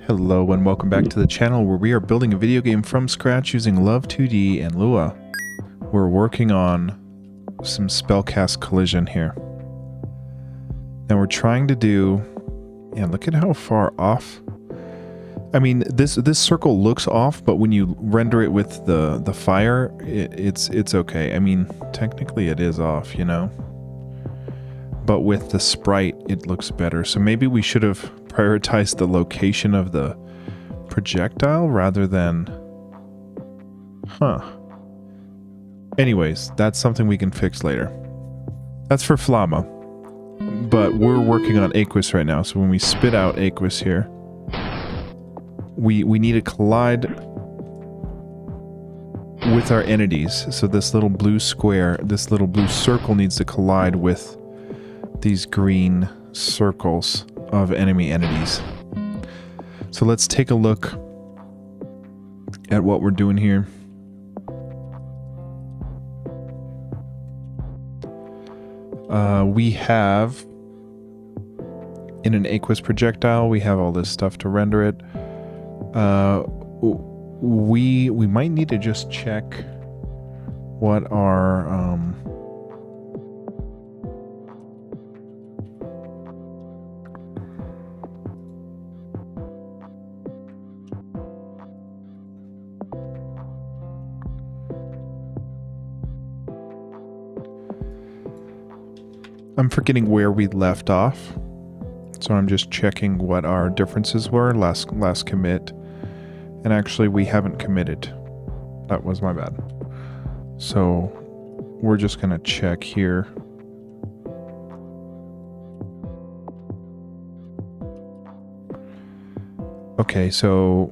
Hello and welcome back to the channel where we are building a video game from scratch using Love2d and Lua. We're working on some Spellcast Collision here. And we're trying to do... Yeah, look at how far off. I mean, this circle looks off, but when you render it with the fire, it's okay. I mean, technically it is off, you know? But with the sprite, it looks better. So maybe we should have prioritized the location of the projectile rather than... Anyways, that's something we can fix later. That's for Flama. But we're working on Aquis right now, so when we spit out Aquis here, we need to collide with our entities. So this little blue square, this little blue circle needs to collide with these green circles of enemy entities. So let's take a look at what we're doing here. We have in an Aquis projectile, we have all this stuff to render it. We might need to just check what our I'm forgetting where we left off, so I'm just checking what our differences were last commit, and actually we haven't committed. That was my bad. So we're just gonna check here. Okay, so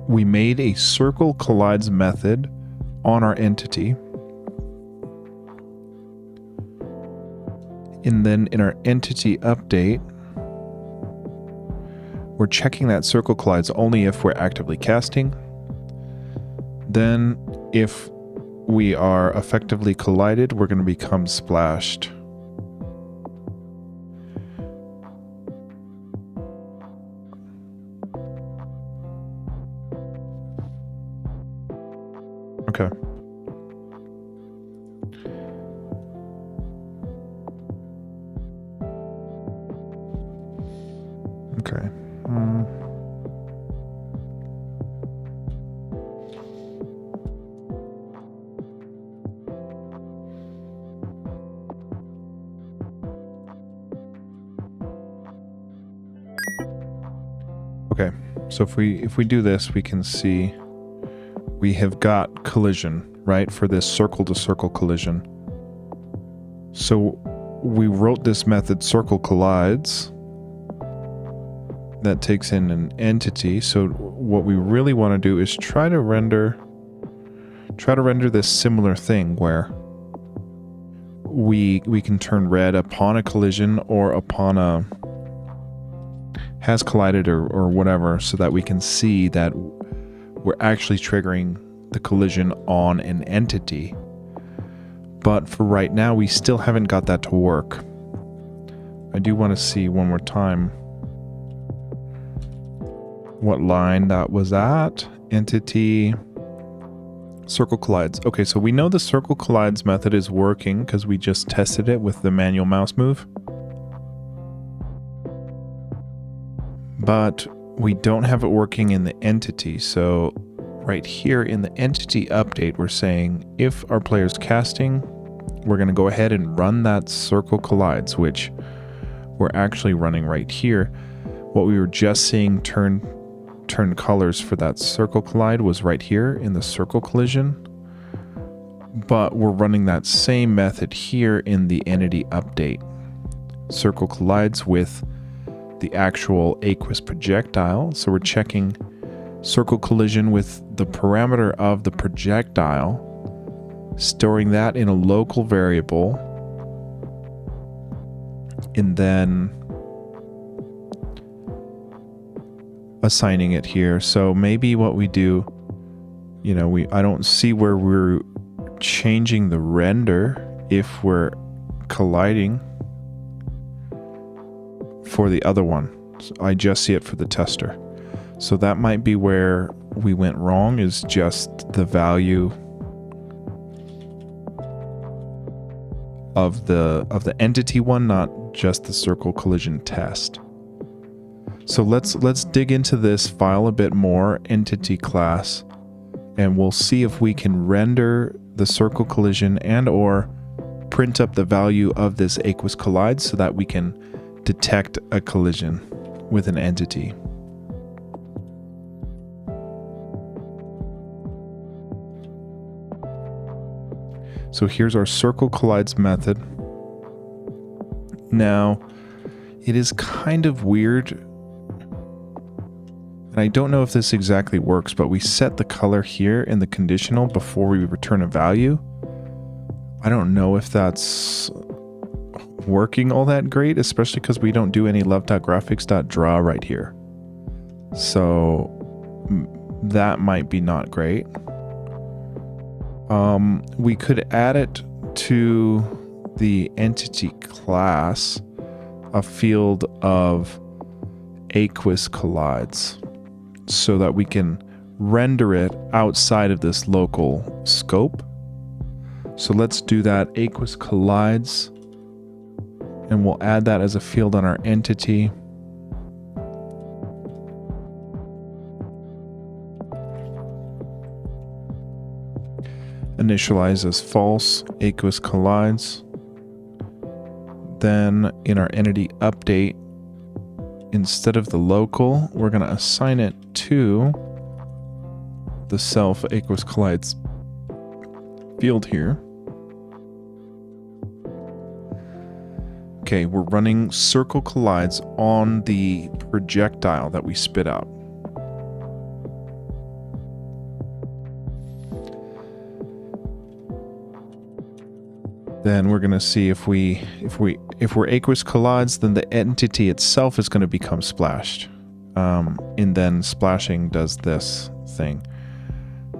we made a circle collides method on our entity. And then in our entity update, we're checking that circle collides only if we're actively casting. Then if we are effectively collided, we're going to become splashed. Okay. Okay. Okay. So if we do this, we can see we have got collision, right? For this circle to circle collision. So we wrote this method circle collides. That takes in an entity. So what we really want to do is try to render this similar thing where we can turn red upon a collision or upon a has collided or whatever, so that we can see that we're actually triggering the collision on an entity. But for right now, we still haven't got that to work. I do want to see one more time what line that was at. Entity circle collides. Okay, so we know the circle collides method is working because we just tested it with the manual mouse move. But we don't have it working in the entity. So right here in the entity update, we're saying if our player's casting, we're going to go ahead and run that circle collides, which we're actually running right here. What we were just seeing turn colors for that circle collide was right here in the circle collision, but we're running that same method here in the entity update. Circle collides with the actual Aquis projectile, so we're checking circle collision with the parameter of the projectile, storing that in a local variable, and then assigning it here. So maybe what we do, you know, I don't see where we're changing the render if we're colliding for the other one. So I just see it for the tester. So that might be where we went wrong, is just the value of the entity one, not just the circle collision test. So let's dig into this file a bit more, entity class, and we'll see if we can render the circle collision and or print up the value of this aqueous collide so that we can detect a collision with an entity. So here's our circle collides method. Now, it is kind of weird, and I don't know if this exactly works, but we set the color here in the conditional before we return a value. I don't know if that's working all that great, especially because we don't do any love.graphics.draw right here. So that might be not great. We could add it to the entity class, a field of aqueous collides, so that we can render it outside of this local scope. So let's do that, aqueous collides, and we'll add that as a field on our entity. Initialize as false, aqueous collides. Then in our entity update, instead of the local, we're going to assign it to the self aqueous collides field here. Okay, we're running circle collides on the projectile that we spit out. Then we're going to see if we're aqueous collides, then the entity itself is going to become splashed. And then splashing does this thing.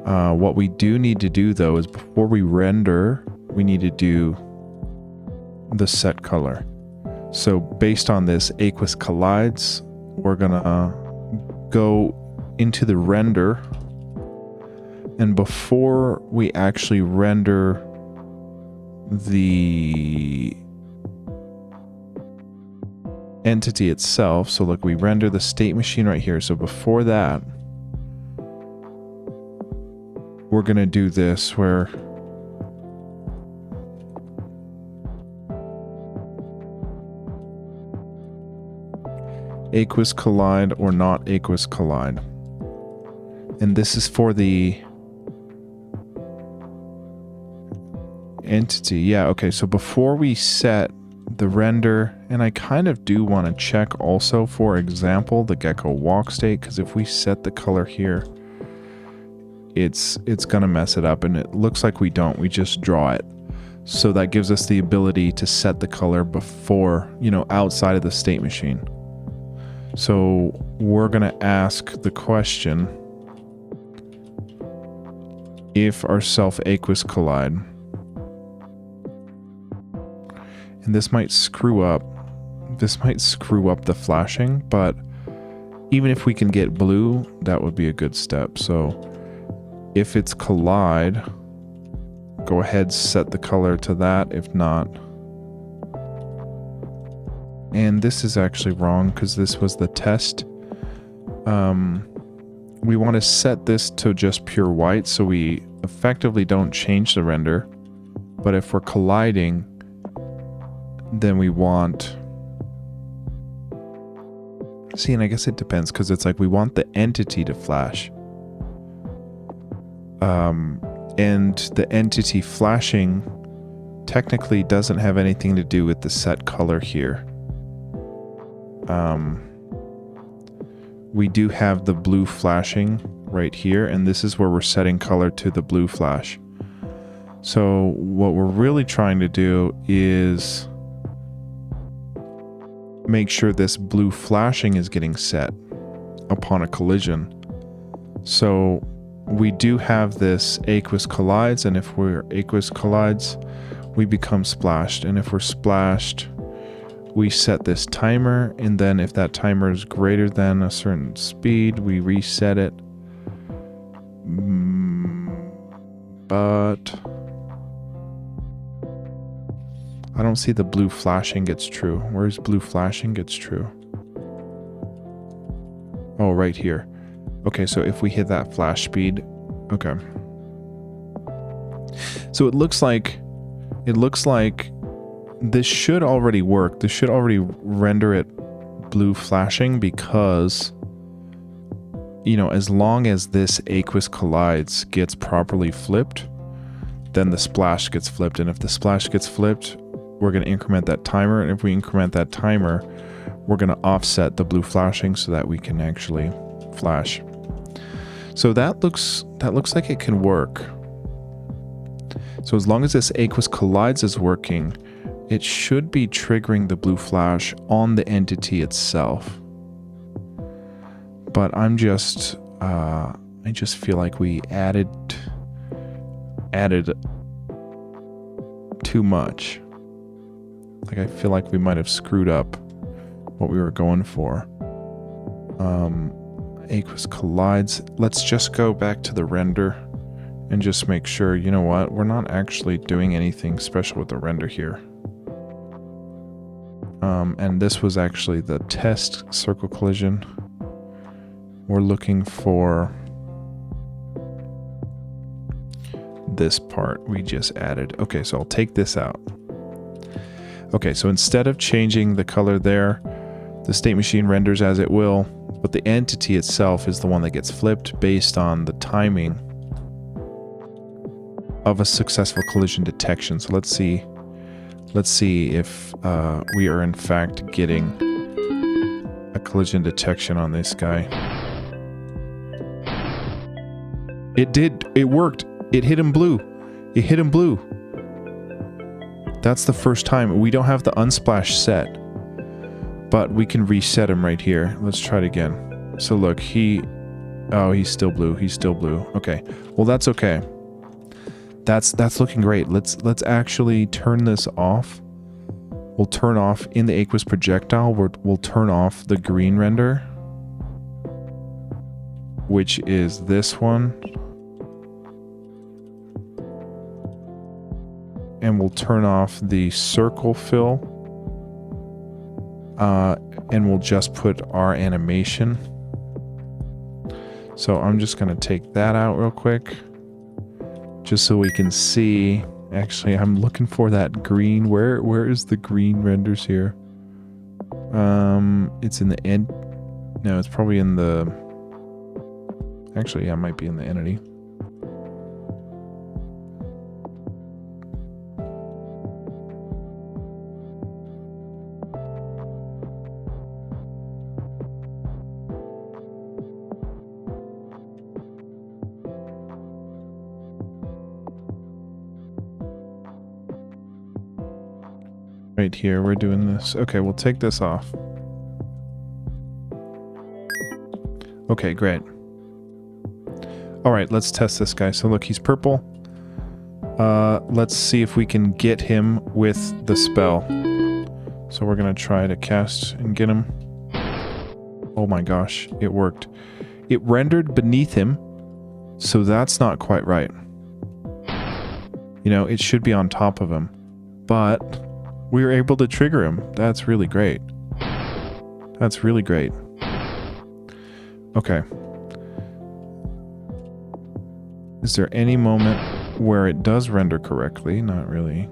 What we do need to do though is before we render, we need to do the set color. So based on this aqueous collides, we're going to go into the render. And before we actually render the entity itself, so look, we render the state machine right here. So before that, we're going to do this where aqueous collide or not aqueous collide. And this is for the entity. Yeah, okay, so before we set the render, and I kind of do want to check also, for example, the gecko walk state, because if we set the color here, it's gonna mess it up, and it looks like we don't, we just draw it. So that gives us the ability to set the color before, outside of the state machine. So we're gonna ask the question, if our self aqueous collide, and this might screw up the flashing, but even if we can get blue, that would be a good step. So if it's collide, go ahead, set the color to that. If not, and this is actually wrong because this was the test. We want to set this to just pure white, so we effectively don't change the render. But if we're colliding, then we want, see, and I guess it depends, because it's like we want the entity to flash. And the entity flashing technically doesn't have anything to do with the set color here. We do have the blue flashing right here, and this is where we're setting color to the blue flash. So what we're really trying to do is make sure this blue flashing is getting set upon a collision. So we do have this aqueous collides, and if we're aqueous collides, we become splashed. And if we're splashed, we set this timer, and then if that timer is greater than a certain speed, we reset it. But I don't see the blue flashing gets true. Where's blue flashing gets true? Oh, right here. Okay, so if we hit that flash speed, okay. So it looks like this should already work. This should already render it blue flashing because, you know, as long as this Aquis Collides gets properly flipped, then the splash gets flipped. And if the splash gets flipped, we're going to increment that timer. And if we increment that timer, we're going to offset the blue flashing so that we can actually flash. So that looks like it can work. So as long as this Aquis Collides is working, it should be triggering the blue flash on the entity itself. But I just feel like we added too much. Like I feel like we might have screwed up what we were going for. Aquis Collides. Let's just go back to the render and just make sure, you know what, we're not actually doing anything special with the render here. And this was actually the test circle collision. We're looking for this part we just added. Okay, so I'll take this out. Okay, so instead of changing the color there, the state machine renders as it will, but the entity itself is the one that gets flipped based on the timing of a successful collision detection. So let's see if we are in fact getting a collision detection on this guy. It did. It worked. It hit him blue. It hit him blue. That's the first time. We don't have the unsplash set, but we can reset him right here. Let's try it again. So look, he's still blue. He's still blue. Okay. Well, that's okay. That's looking great. Let's actually turn this off. We'll turn off in the Aquis projectile. We'll turn off the green render, which is this one. And we'll turn off the circle fill. And we'll just put our animation. So I'm just going to take that out real quick, just so we can see. Actually, I'm looking for that green. Where is the green renders here? It's in the end. No, it's probably in the. Actually, yeah, it might be in the entity. Right here, we're doing this. Okay, we'll take this off. Okay, great. All right, let's test this guy. So look, he's purple. Let's see if we can get him with the spell. So we're gonna try to cast and get him. Oh my gosh, it worked. It rendered beneath him, so that's not quite right. You know, it should be on top of him, but we were able to trigger him. That's really great. That's really great. Okay. Is there any moment where it does render correctly? Not really.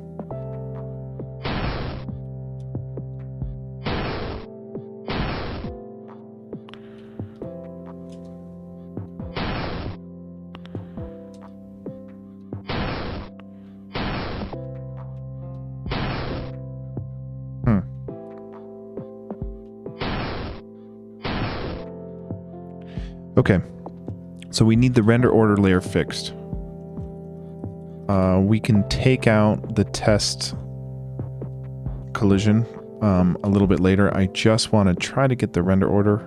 Okay, so we need the render order layer fixed. We can take out the test collision a little bit later. I just want to try to get the render order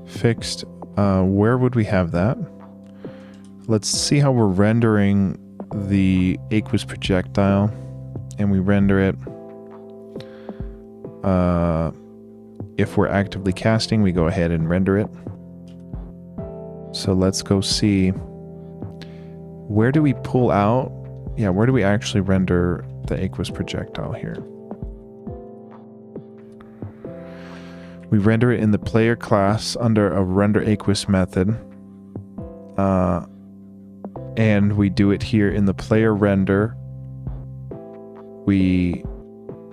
fixed. Where would we have that? Let's see how we're rendering the Aquis projectile, and we render it. If we're actively casting, we go ahead and render it. So let's go see, where do we pull out? Yeah, where do we actually render the Aquis projectile here? We render it in the player class under a render Aquis method. And we do it here in the player render. We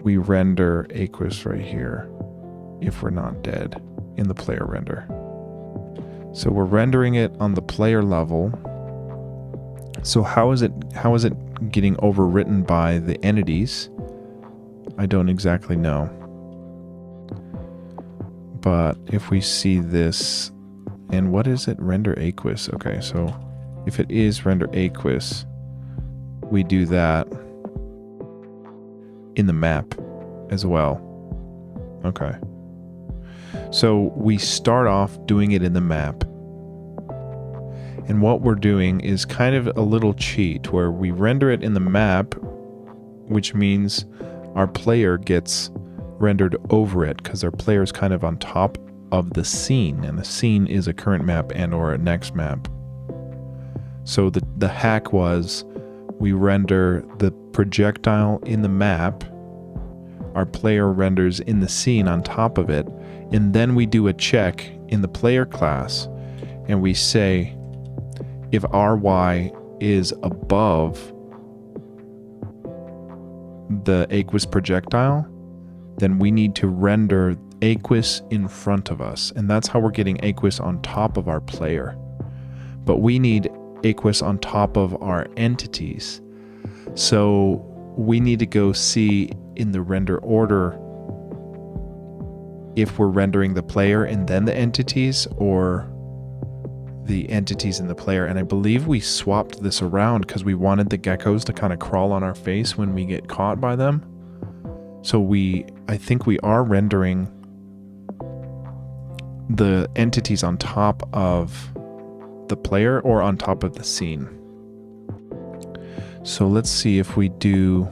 render Aquis right here if we're not dead in the player render. So we're rendering it on the player level. So how is it getting overwritten by the entities? I don't exactly know. But if we see this, and what is it? Render Aquis. Okay, so if it is render Aquis, we do that in the map as well. Okay. So we start off doing it in the map. And what we're doing is kind of a little cheat where we render it in the map, which means our player gets rendered over it because our player is kind of on top of the scene, and the scene is a current map and or a next map. So the hack was we render the projectile in the map, our player renders in the scene on top of it, and then we do a check in the player class and we say if RY is above the Aquis projectile, then we need to render Aquis in front of us, and that's how we're getting Aquis on top of our player. But we need Aquis on top of our entities. So we need to go see in the render order if we're rendering the player and then the entities, or the entities in the player. And I believe we swapped this around because we wanted the geckos to kind of crawl on our face when we get caught by them. So I think we are rendering the entities on top of the player or on top of the scene. So let's see if we do.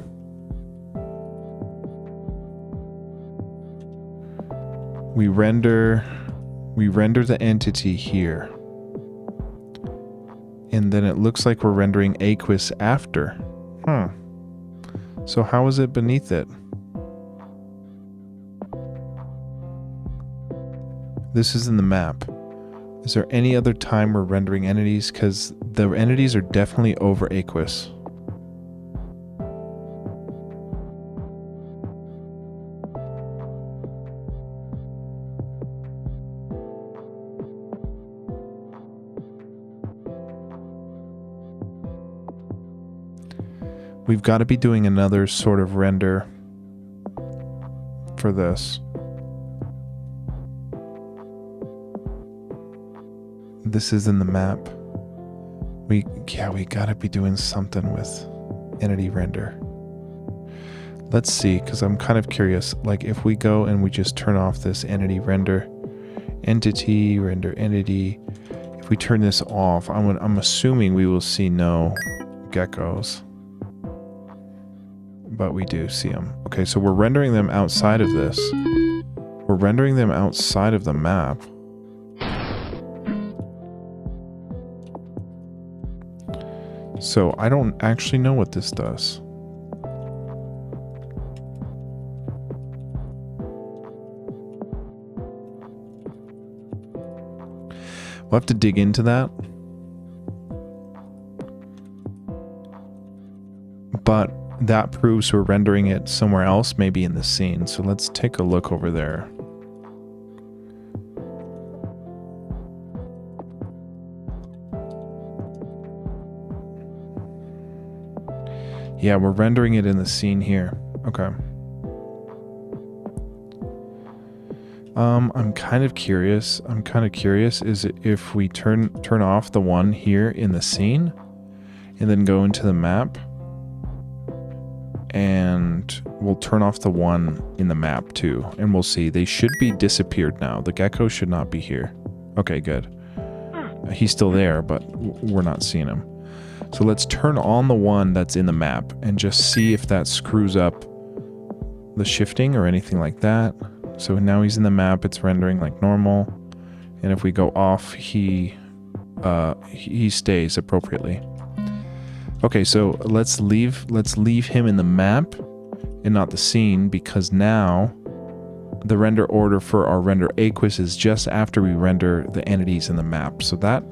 We render the entity here. And then it looks like we're rendering Aquis after. So how is it beneath it? This is in the map. Is there any other time we're rendering entities? Because the entities are definitely over Aquis. We've got to be doing another sort of render for this. This is in the map. We got to be doing something with entity render. Let's see, because I'm kind of curious. Like if we go and we just turn off this entity render, render entity. If we turn this off, I'm assuming we will see no geckos. But we do see them. Okay, so we're rendering them outside of this. We're rendering them outside of the map. So I don't actually know what this does. We'll have to dig into that. But that proves we're rendering it somewhere else, maybe in the scene. So let's take a look over there. Yeah, we're rendering it in the scene here. Okay. I'm kind of curious. Is it if we turn off the one here in the scene and then go into the map, and we'll turn off the one in the map too, and we'll see. They should be disappeared now. The gecko should not be here. Okay, good. He's still there, but we're not seeing him. So let's turn on the one that's in the map and just see if that screws up the shifting or anything like that. So now he's in the map, it's rendering like normal. And if we go off, he stays appropriately. Okay, so let's leave him in the map and not the scene, because now the render order for our render Aquis is just after we render the entities in the map. So that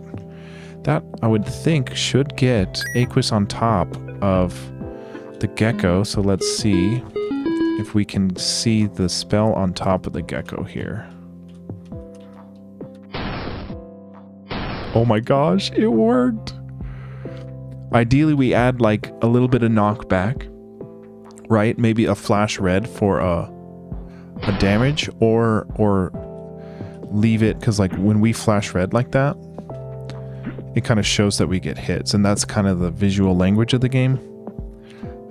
I would think should get Aquis on top of the gecko. So let's see if we can see the spell on top of the gecko here. Oh my gosh, it worked. Ideally, we add like a little bit of knockback, right? Maybe a flash red for a damage, or leave it, because like when we flash red like that, it kind of shows that we get hits, and that's kind of the visual language of the game.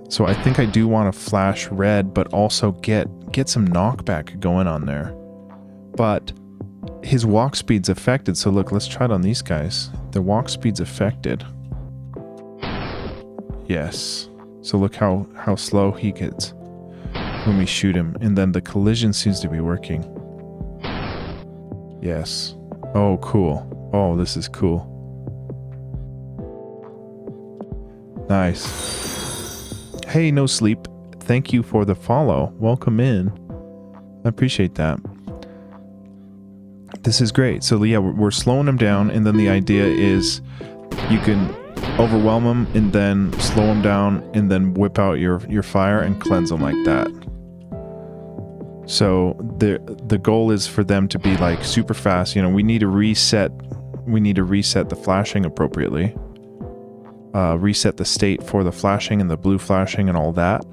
So I think I do want to flash red, but also get some knockback going on there. But his walk speed's affected, so look, let's try it on these guys. The walk speed's affected. Yes. So look how slow he gets when we shoot him, and then the collision seems to be working. Yes. Oh, cool. Oh, this is cool. Nice. Hey, No Sleep. Thank you for the follow. Welcome in. I appreciate that. This is great. So yeah, we're slowing him down, and then the idea is you can overwhelm him and then slow him down and then whip out your fire and cleanse them like that. So the goal is for them to be like super fast. You know, we need to reset the flashing appropriately. Reset the state for the flashing and the blue flashing and all that.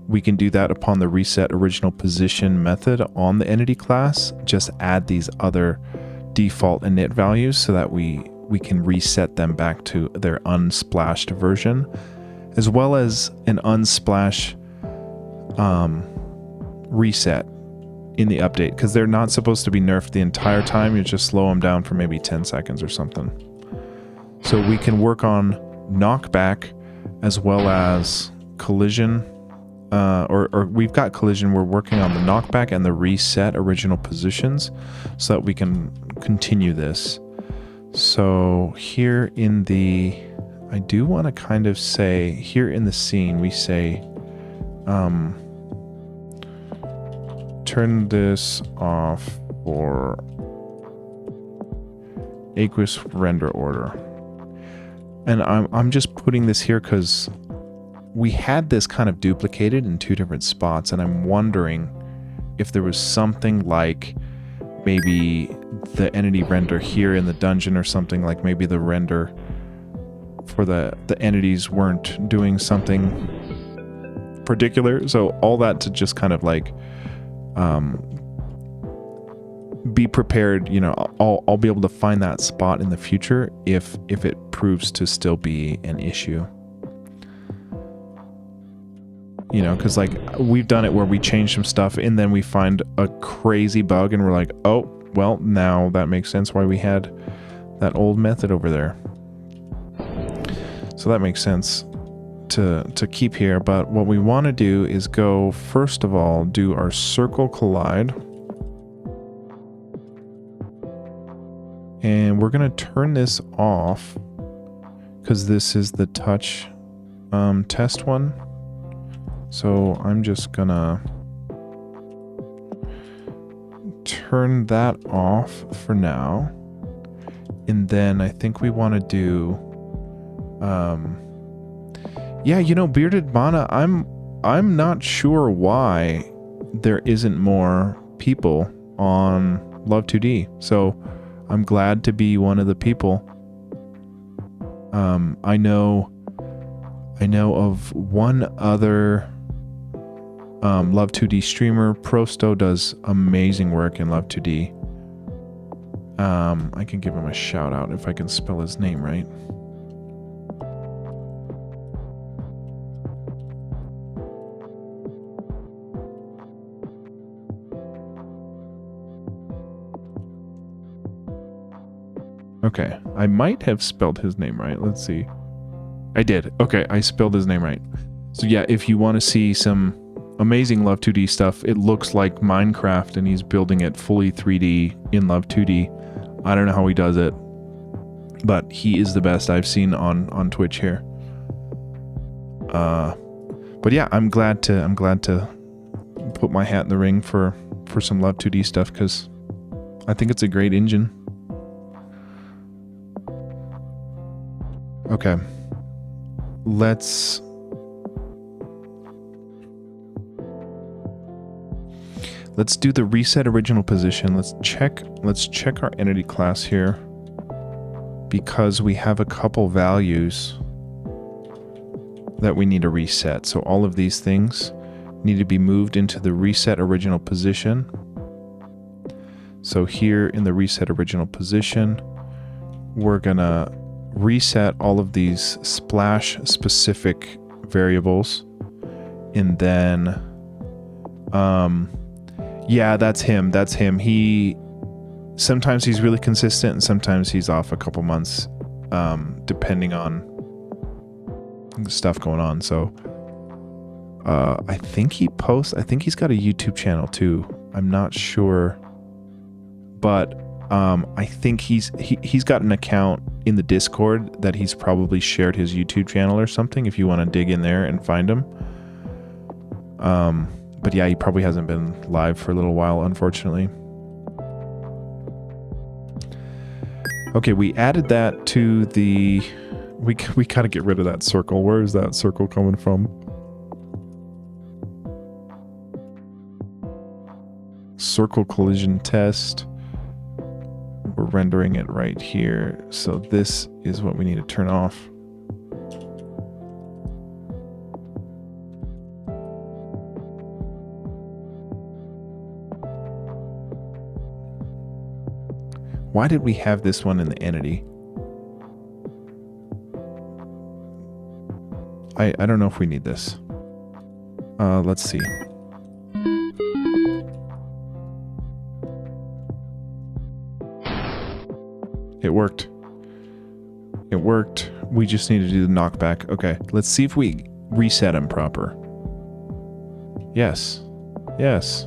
We can do that upon the reset original position method on the entity class. Just add these other default init values so that we can reset them back to their unsplashed version, as well as an unsplash reset in the update, because they're not supposed to be nerfed the entire time. You just slow them down for maybe 10 seconds or something. So we can work on knockback as well as collision, or we've got collision. We're working on the knockback and the reset original positions so that we can continue this. So here in the, I do want to kind of say, here in the scene, we say, turn this off for Aquis render order. And I'm just putting this here because we had this kind of duplicated in two different spots, and I'm wondering if there was something like maybe the entity render here in the dungeon, or something like maybe the render for the entities weren't doing something particular. So all that to just kind of like be prepared, you know, I'll be able to find that spot in the future if it proves to still be an issue. You know, because like we've done it where we change some stuff and then we find a crazy bug and we're like, oh, well, now that makes sense why we had that old method over there. So that makes sense to keep here. But what we want to do is go, first of all, do our circle collide. And we're going to turn this off because this is the touch test one. So I'm just going to turn that off for now. And then I think we want to do... yeah, you know, Bearded Mana, I'm not sure why there isn't more people on Love2d. So I'm glad to be one of the people. I know of one other Love2d streamer. Prosto does amazing work in Love2d. I can give him a shout out if I can spell his name right. Okay, I might have spelled his name right. Let's see. I did. Okay, I spelled his name right. So yeah, if you want to see some amazing Love2d stuff. It looks like Minecraft, and he's building it fully 3D in Love2d. I don't know how he does it, but he is the best I've seen on Twitch here. But yeah, I'm glad to put my hat in the ring for some Love2d stuff, because I think it's a great engine. Okay, let's do the reset original position. Let's check our entity class here, because we have a couple values that we need to reset. So all of these things need to be moved into the reset original position. So here in the reset original position, we're gonna reset all of these splash specific variables, and then yeah, that's him. Sometimes he's really consistent, and sometimes he's off a couple months, depending on the stuff going on. So I think he's got a YouTube channel too. I'm not sure, but I think he's got an account in the Discord that he's probably shared his YouTube channel or something, if you want to dig in there and find him. But yeah, he probably hasn't been live for a little while, unfortunately. Okay, we added that to the... We gotta get rid of that circle. Where is that circle coming from? Circle collision test. We're rendering it right here. So this is what we need to turn off. Why did we have this one in the entity? I don't know if we need this. Let's see. It worked. It worked. We just need to do the knockback. Okay, let's see if we reset him proper. Yes. Yes.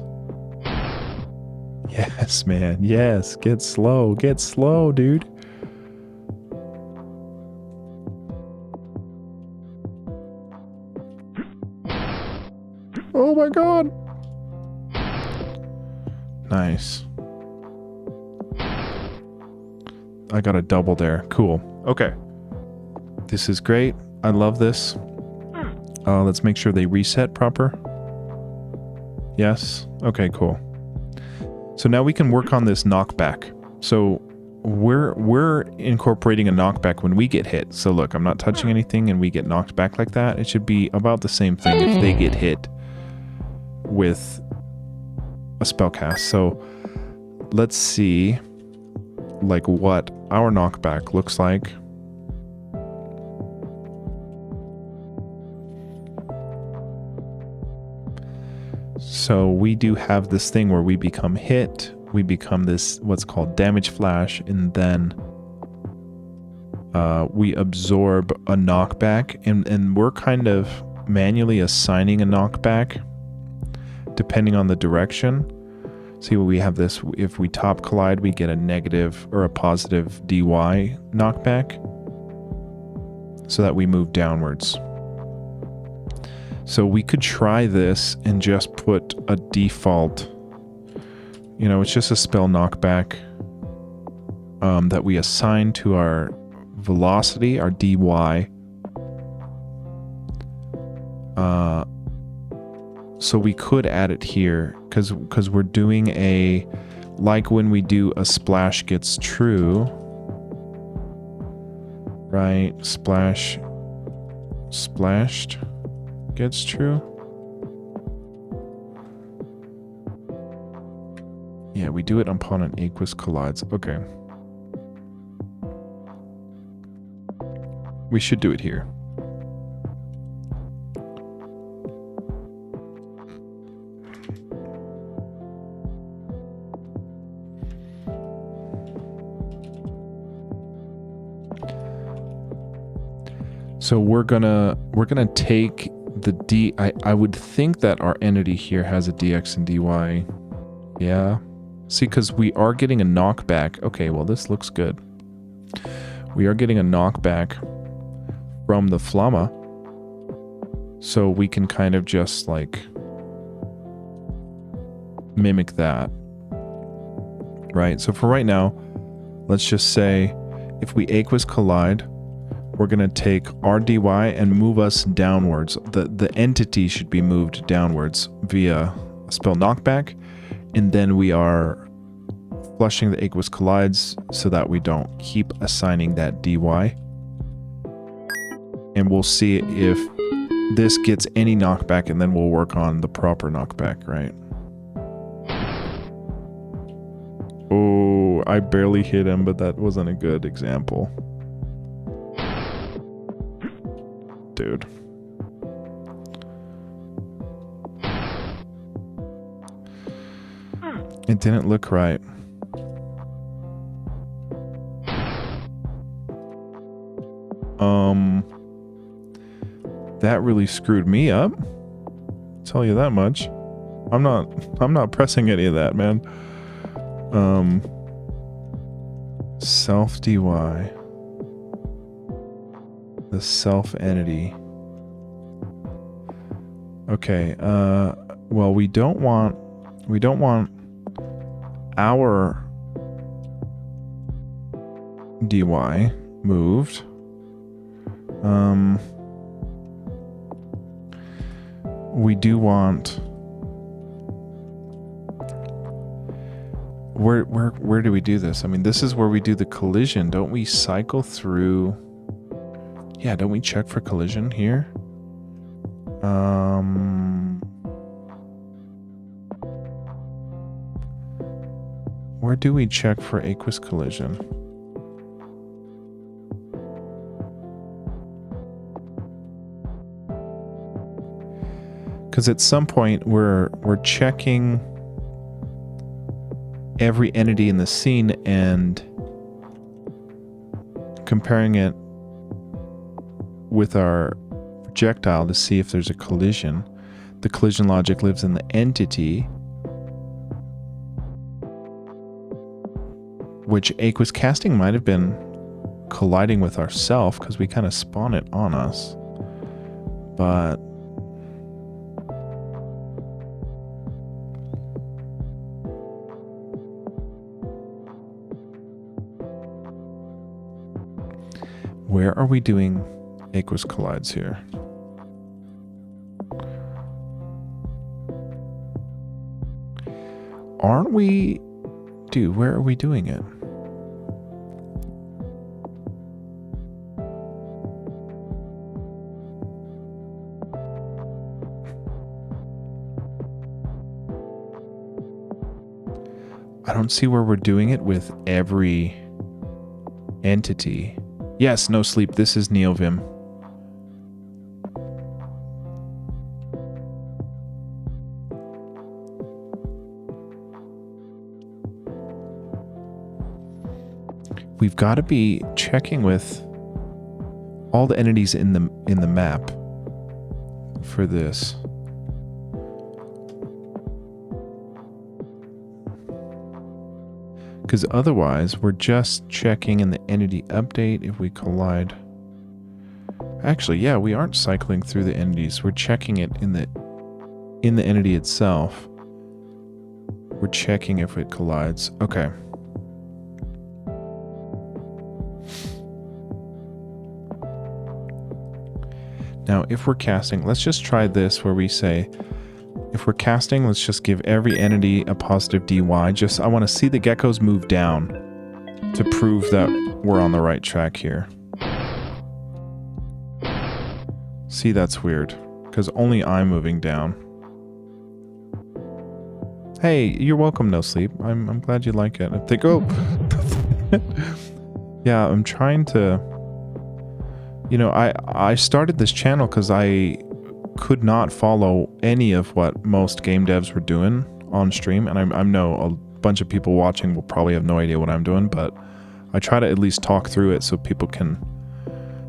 Yes, man. Yes. Get slow. Get slow, dude. Oh my god. Nice. I got a double there. Cool. Okay. This is great. I love this. Let's make sure they reset proper. Yes. Okay, cool. So now we can work on this knockback. So we're incorporating a knockback when we get hit. So look, I'm not touching anything and we get knocked back like that. It should be about the same thing if they get hit with a spellcast. So let's see like what our knockback looks like. So we do have this thing where we become hit, we become this what's called damage flash, and then we absorb a knockback, and we're kind of manually assigning a knockback depending on the direction. See, we have this, if we top collide, we get a negative or a positive DY knockback so that we move downwards. So we could try this and just put a default, you know, it's just a spell knockback that we assign to our velocity, our DY. So we could add it here because we're doing a, like when we do a splash gets true, right? Splashed gets true. Yeah, we do it upon an Aquis collides. Okay. We should do it here. So we're gonna take the D, I would think that our entity here has a dx and dy. Yeah. See, because we are getting a knockback. Okay, well, this looks good. We are getting a knockback from the Flamma. So we can kind of just, like, mimic that. Right? So for right now, let's just say if we Aquis collide, we're going to take our dy and move us downwards. The entity should be moved downwards via a spell knockback. And then we are flushing the Aquis collides so that we don't keep assigning that dy. And we'll see if this gets any knockback, and then we'll work on the proper knockback, right? Oh, I barely hit him, but that wasn't a good example. Dude. It didn't look right. That really screwed me up. I'll tell you that much. I'm not pressing any of that, man. Self dy. The self entity. Okay, well, we don't want our dy moved. We do want... Where do we do this? I mean, this is where we do the collision. Don't we cycle through... Yeah, don't we check for collision here? Where do we check for Aquis collision? Because at some point we're checking every entity in the scene and comparing it with our projectile to see if there's a collision. The collision logic lives in the entity, which Aquis casting might have been colliding with ourself because we kind of spawn it on us. But where are we doing Aquis collides here? Aren't we... Dude, where are we doing it? I don't see where we're doing it with every entity. Yes, no sleep. This is Neovim. We've got to be checking with all the entities in the map for this. Because otherwise, we're just checking in the entity update if we collide. Actually, yeah, we aren't cycling through the entities. We're checking it in the entity itself. We're checking if it collides. Okay. Now, if we're casting, let's just try this where we say, if we're casting, let's just give every entity a positive dy. I want to see the geckos move down to prove that we're on the right track here. See, that's weird, because only I'm moving down. Hey, you're welcome, No Sleep. I'm glad you like it. They go. Yeah, I'm trying to... You know, I started this channel because I could not follow any of what most game devs were doing on stream, and I know a bunch of people watching will probably have no idea what I'm doing, but I try to at least talk through it so people can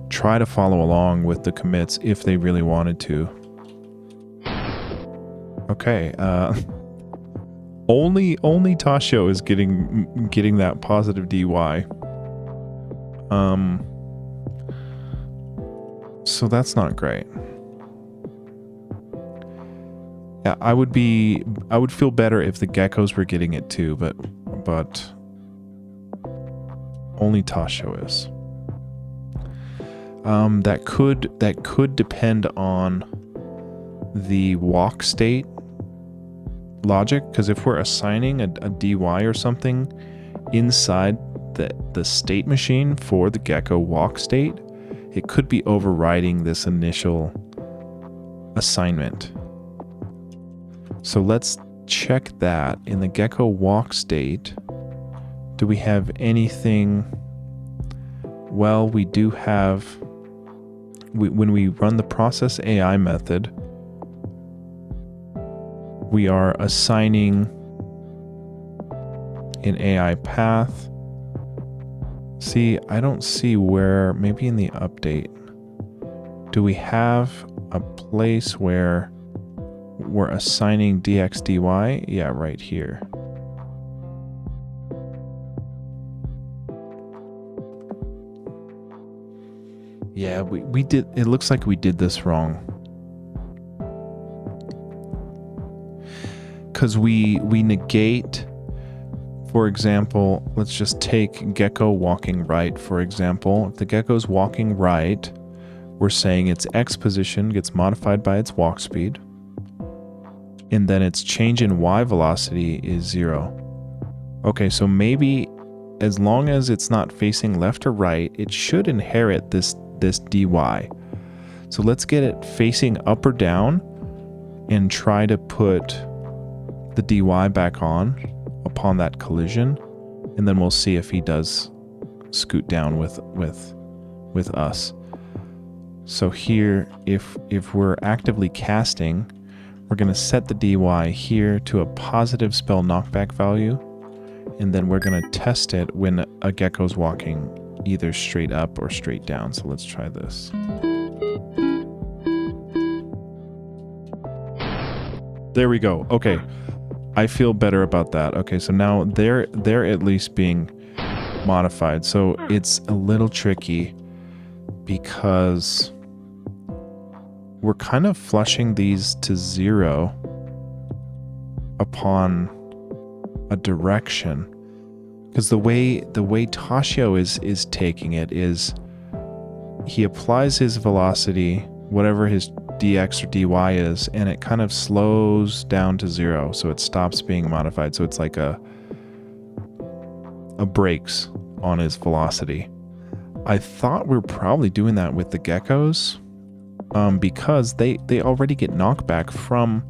try to follow along with the commits if they really wanted to. Okay, only Tashio is getting that positive DY. So that's not great. Yeah, I would feel better if the Geckos were getting it too, but only Tashio is. That could depend on the walk state logic, because if we're assigning a DY or something inside the state machine for the Gecko walk state, it could be overriding this initial assignment. So let's check that. In the Gecko walk state, do we have anything? Well, we do have, when we run the process AI method, we are assigning an AI path. See, I don't see where, maybe in the update, do we have a place where we're assigning DXDY? Yeah, right here. Yeah, we did, it looks like we did this wrong. Because we negate, for example, let's just take Gecko walking right, for example. If the Gecko's walking right, we're saying its X position gets modified by its walk speed, and then its change in Y velocity is 0. Okay, so maybe as long as it's not facing left or right, it should inherit this DY. So let's get it facing up or down and try to put the DY back on upon that collision, and then we'll see if he does scoot down with us. So here, if we're actively casting, we're going to set the DY here to a positive spell knockback value, and then we're going to test it when a Gecko's walking either straight up or straight down. So let's try this. There we go. Okay. I feel better about that. Okay, so now they're at least being modified. So it's a little tricky because we're kind of flushing these to 0 upon a direction. Because the way Tashio is taking it is he applies his velocity, whatever his dx or dy is, and it kind of slows down to 0, so it stops being modified. So it's like a brakes on his velocity. I thought we were probably doing that with the Geckos, because they already get knockback from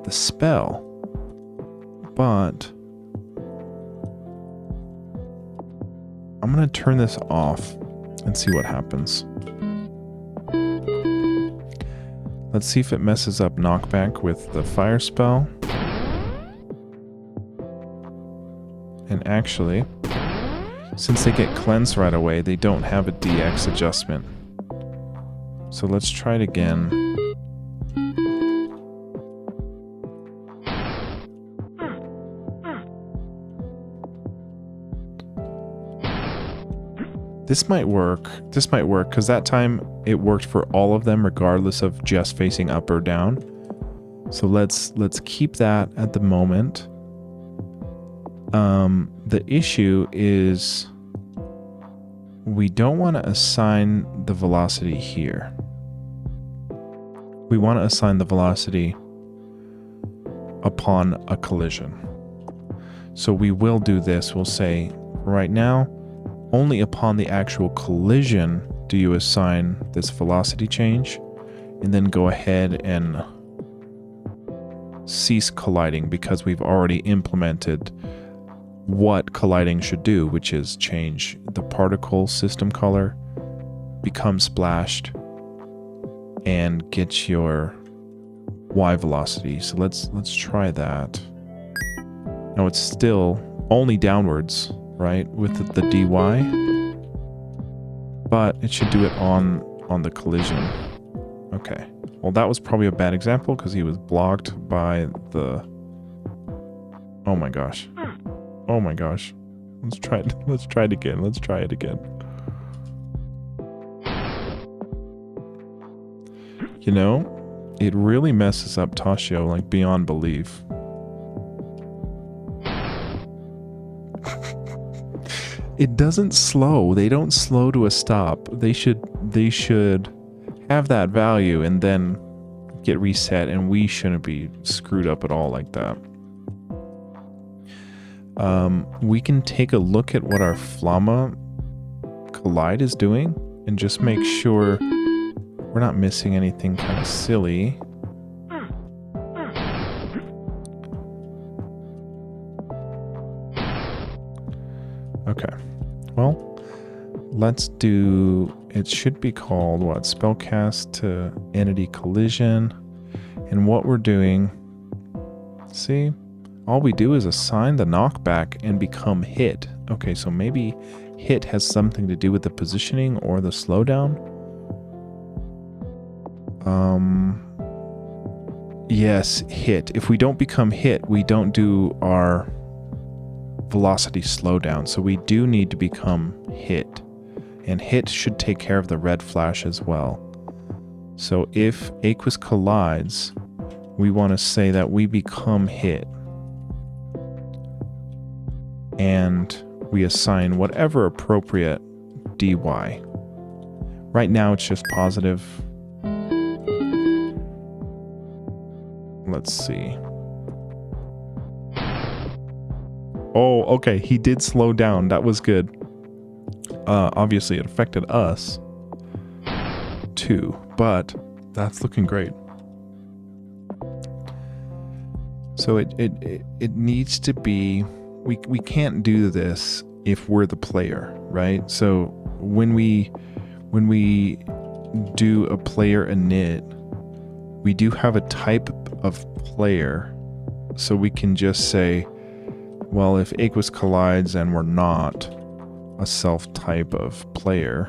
the spell, but I'm gonna turn this off and see what happens. Let's see if it messes up knockback with the fire spell. And actually, since they get cleansed right away, they don't have a DX adjustment. So let's try it again. This might work. This might work because that time it worked for all of them regardless of just facing up or down. So let's keep that at the moment. The issue is we don't want to assign the velocity here. We want to assign the velocity upon a collision. So we will do this. We'll say right now, only upon the actual collision do you assign this velocity change, and then go ahead and cease colliding because we've already implemented what colliding should do, which is change the particle system color, become splashed, and get your Y velocity. So let's try that. Now it's still only downwards, right, with the DY, but it should do it on the collision. Okay, Well, that was probably a bad example because he was blocked by the... Oh my gosh. Oh my gosh. Let's try it again. Let's try it again. You know, it really messes up Tashio, like, beyond belief. It doesn't slow. They don't slow to a stop. They should have that value and then get reset, and we shouldn't be screwed up at all like that. We can take a look at what our Flamma Collide is doing and just make sure we're not missing anything kind of silly. Okay, well, let's do, it should be called, what, Spellcast to Entity Collision. And what we're doing, see, all we do is assign the knockback and become hit. Okay, so maybe hit has something to do with the positioning or the slowdown. Yes, hit. If we don't become hit, we don't do our velocity slowdown, so we do need to become hit, and hit should take care of the red flash as well. So if Aquis collides, we want to say that we become hit, and we assign whatever appropriate dy. Right now it's just positive. Let's see. Oh, okay, he did slow down. That was good. Obviously, it affected us too, but that's looking great. So it needs to be. We can't do this if we're the player, right? So when we do a player init, we do have a type of player, so we can just say, well, if Aquis collides and we're not a self type of player,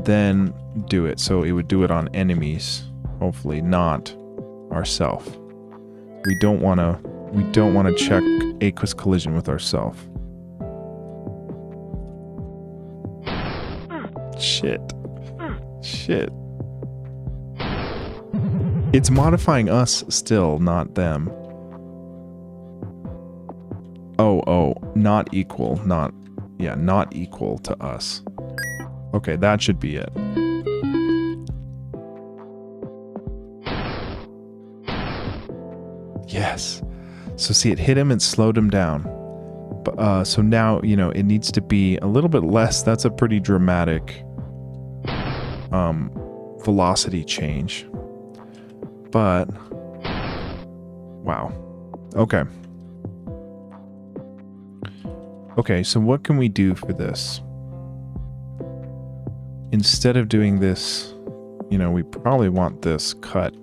then do it. So it would do it on enemies, hopefully, not ourself. We don't want to check Aquis collision with ourself. Shit. It's modifying us still, not them. Oh, not equal, not equal to us. Okay, that should be it. Yes. So see, it hit him and slowed him down. But, so now, you know, it needs to be a little bit less. That's a pretty dramatic velocity change. But, wow. Okay. Okay, so what can we do for this? Instead of doing this, you know, we probably want this cut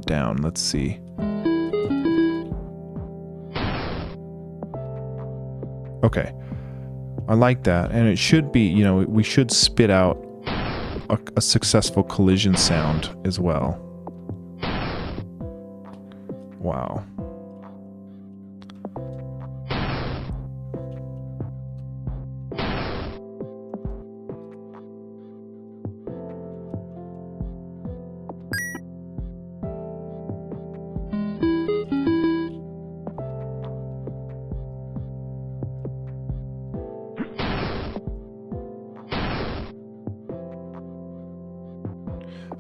down. Let's see. Okay. I like that. And it should be, you know, we should spit out a successful collision sound as well. Wow.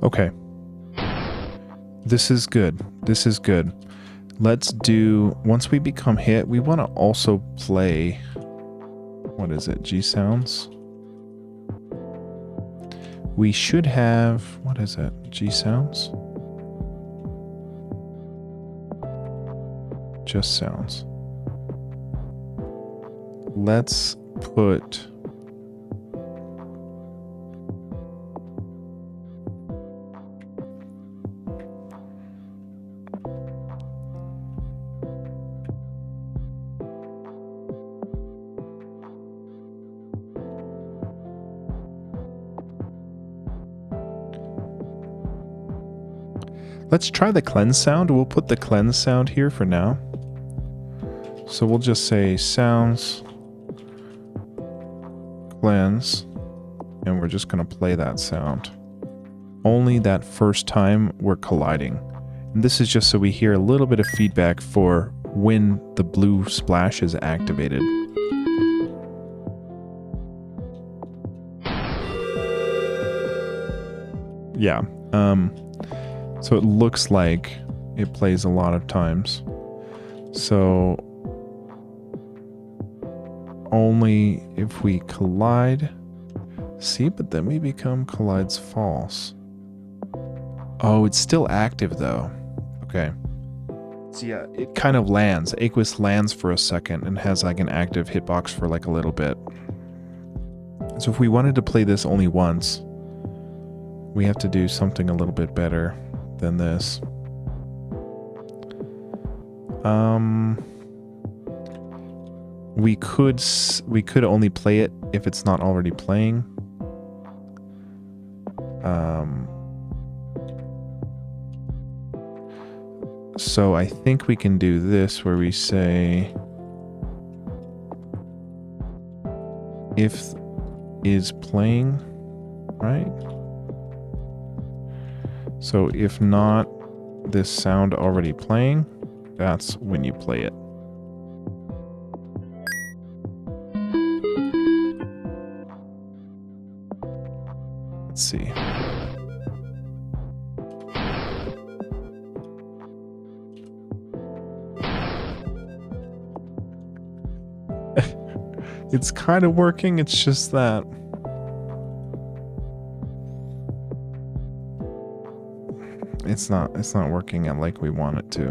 Okay. This is good. This is good. Let's do, once we become hit, we want to also play, what is it, G sounds? We should have, what is it, G sounds? Just sounds. Let's put... Let's try the cleanse sound. We'll put the cleanse sound here for now. So we'll just say sounds cleanse, and we're just going to play that sound. Only that first time we're colliding. And this is just so we hear a little bit of feedback for when the blue splash is activated. Yeah. So it looks like it plays a lot of times. So only if we collide. See, but then we become collides false. Oh, it's still active though. Okay. So yeah, it kind of lands. Aquis lands for a second and has like an active hitbox for like a little bit. So if we wanted to play this only once, we have to do something a little bit better than this. We could only play it if it's not already playing. So I think we can do this where we say if is playing, right? So if not this sound already playing, that's when you play it. Let's see. It's kind of working, it's just that it's not working out like we want it to.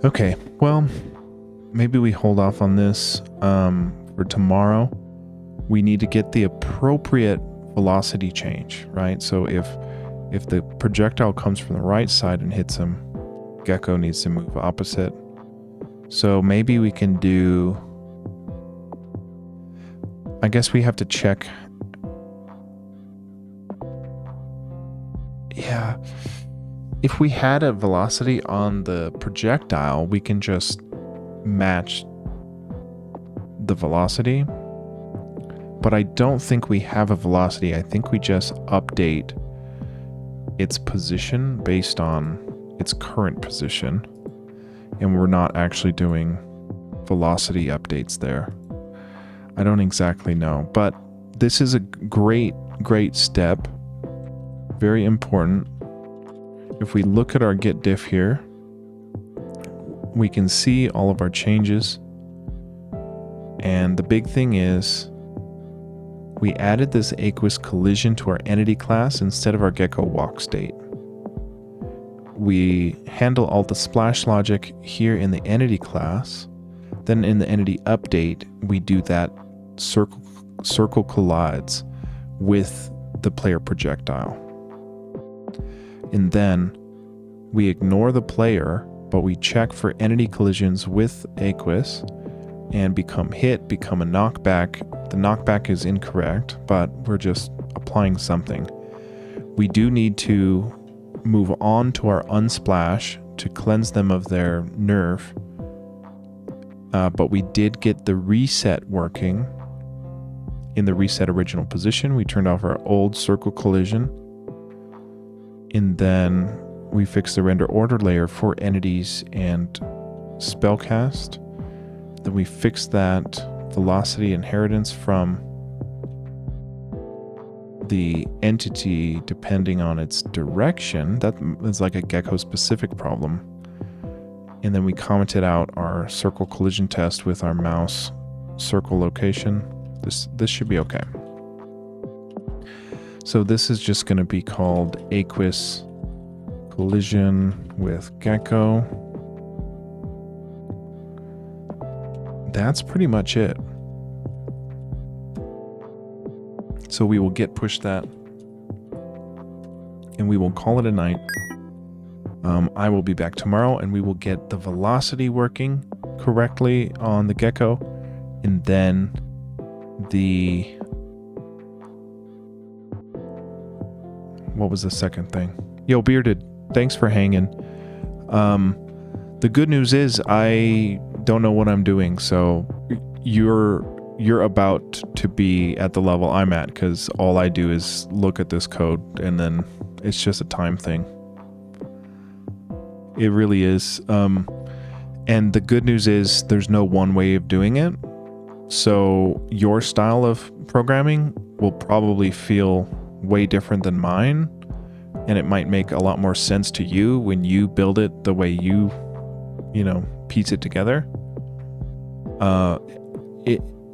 Okay, well, maybe we hold off on this for tomorrow. We need to get the appropriate velocity change, right? So if the projectile comes from the right side and hits him, Gecko needs to move opposite. So maybe we can do, I guess we have to check. Yeah. If we had a velocity on the projectile, we can just match the velocity. But I don't think we have a velocity. I think we just update its position based on its current position. And we're not actually doing velocity updates there. I don't exactly know. But this is a great step. Very important. If we look at our git diff here, we can see all of our changes. And the big thing is we added this Aquis collision to our entity class instead of our Gecko walk state. We handle all the splash logic here in the entity class. Then in the entity update, we do that circle collides with the player projectile. And then we ignore the player, but we check for entity collisions with Aquis and become a knockback. The knockback is incorrect, but we're just applying something. We do need to move on to our unsplash to cleanse them of their nerf. But we did get the reset working in the reset original position. We turned off our old circle collision. And then we fixed the render order layer for entities and spellcast. Then we fixed that velocity inheritance from the entity depending on its direction. That is like a Gecko specific problem. And then we commented out our circle collision test with our mouse circle location. This should be okay. So this is just going to be called Aquis collision with Gecko. That's pretty much it. So we will git push that and we will call it a night. I will be back tomorrow and we will get the velocity working correctly on the Gecko, and then what was the second thing? Yo, Bearded, thanks for hanging. The good news is I don't know what I'm doing, so you're about to be at the level I'm at, because all I do is look at this code, and then it's just a time thing. It really is. And the good news is there's no one way of doing it. So your style of programming will probably feel way different than mine, and it might make a lot more sense to you when you build it the way you piece it together.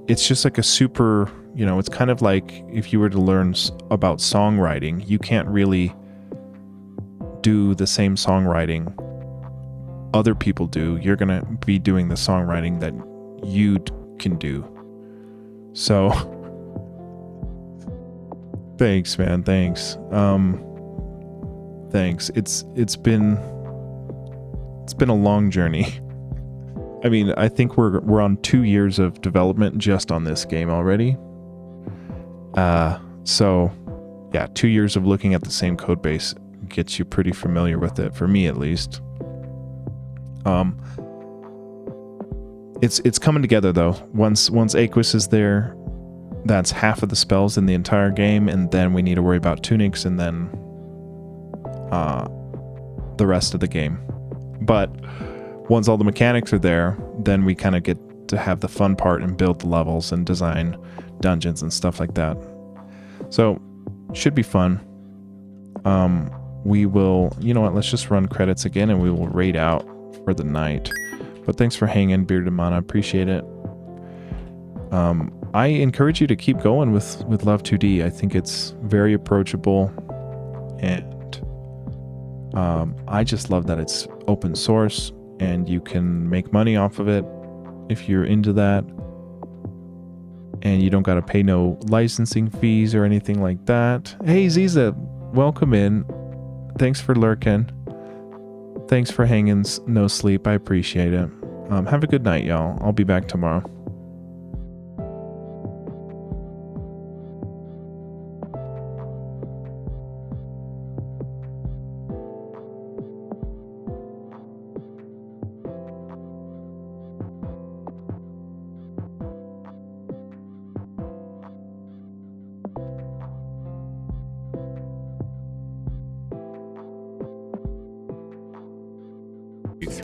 It's just like a super, it's kind of like if you were to learn about songwriting, you can't really do the same songwriting other people do. You're going to be doing the songwriting that you can do. So thanks, man. Thanks. Thanks. It's been a long journey. I mean, I think we're on 2 years of development just on this game already. So yeah, 2 years of looking at the same code base gets you pretty familiar with it, for me at least. It's coming together though. Once Aquis is there, that's half of the spells in the entire game, and then we need to worry about tunics, and then the rest of the game. But once all the mechanics are there, then we kind of get to have the fun part and build the levels and design dungeons and stuff like that. So should be fun. We will, let's just run credits again, and we will raid out for the night. But thanks for hanging, Bearded Mana. Appreciate it. I encourage you to keep going with Love2d. I think it's very approachable, and I just love that it's open source and you can make money off of it if you're into that, and you don't got to pay no licensing fees or anything like that. Hey Ziza, welcome in. Thanks for lurking. Thanks for hanging no sleep. I appreciate it. Have a good night, y'all. I'll be back tomorrow.